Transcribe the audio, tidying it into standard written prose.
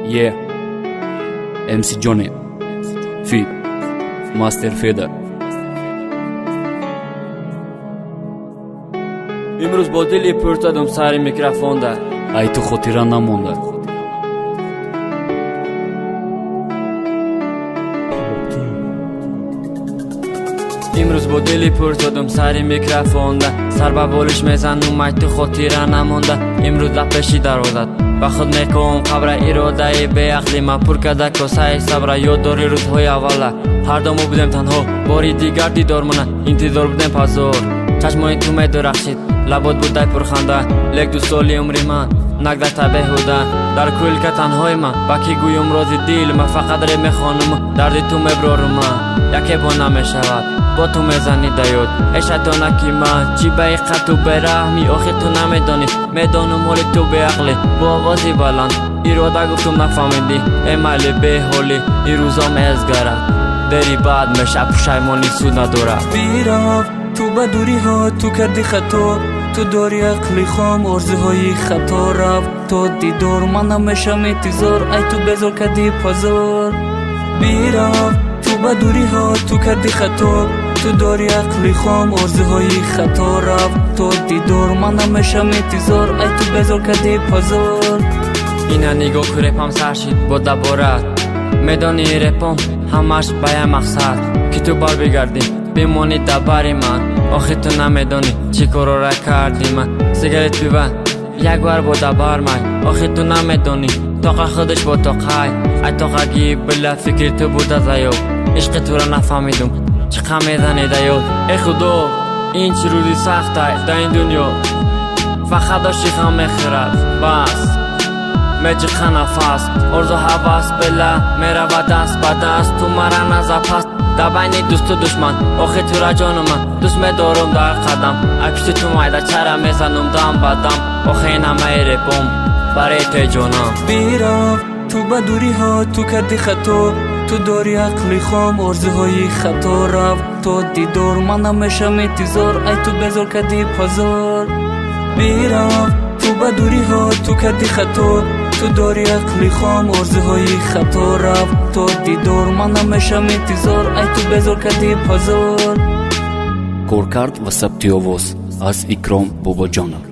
Yeah, MC Johnny, Feet, Master Feather. امروز با دلی پر زدم سر میکروفون ده ای تو خاطره نمونده. امروز با دلی پر زدم سر میکروفون ده سر به بالش میزنم ای تو خاطره نمونده. امروز لپشی در وزد با خود میکنم قبر اراده به عقلی من پر کرده کاسه صبر. یاد داری روزهای اوله هر دومو بودیم تنها باری دیگر دیدار منه انتظار بودیم پازور چشمای تو می درخشید لبات بوده پرخنده لیک دو سالی عمری من نگده تبه بوده در کل که تنهای من با کی گویم رازی دیل من فقط ری میخوانم درد تو میبرارم من یکی با نمیشود با تو میزنی دیود عشق تو نکی من چی به ایقت تو برحمی آخی تو نمیدانی میدانم حالی تو به عقلی با آوازی بلند ایراده گفتم نفهمیدی ایمالی به حالی ای روزا میزگره دری بعد میشه پشیمانی سود نداره. بیرا تو بدوری ها تو کردی خطا تو داری عقلی خام ارزوهای خطا رفت تو دیدار من نمیشم انتظار ای تو بزار کردی پازار. بیرا تو بدوری ها تو کردی خطا تو داری عقلی خام ارزوهای خطا رفت تو دیدار من نمیشم انتظار ای تو بزار کردی پازار. اینا نگاه که رپم سرشید با دبارت میدانی رپم همش باید مقصد که تو بر بگردی بمانی دباری من آخی تو نمیدانی چی کارو را کردی من سیگارت بیبن یک بار با دبار من آخی تو نمیدانی تاقه خودش با تاقه ای تاقه گی بلا فکر تو بوده زیاد عشق تو را نفهمیدم چقدر میزنی دیاد. ای خدا این چی روزی سخته در این دنیا فقط داشتی خم میخیرد بس میجی نفس ارزو حواس بلا میره با دست با دست تو مرا نزا پس در بین دوست و دشمن آخی تو را جانو من دوست میدارم در قدم ای پشت تو مایده چرا میزنم دم با دم آخی نمیره بوم برای تی جانم. بیرا تو بدوری ها تو کردی خطا تو داری عقلی خام ارزوهای خطا رفت تو دیدار من نمیشم انتظار ای تو بزار کردی پازار. بیرا تو بدوری ها تو کردی خطا تو داری عقلی خام ارزوهای خطا رفت تو دیدار من نمیشم انتظار ای تو بزار کردی پازار. کارکرد و ثبت آواز از اکرام باباجانov.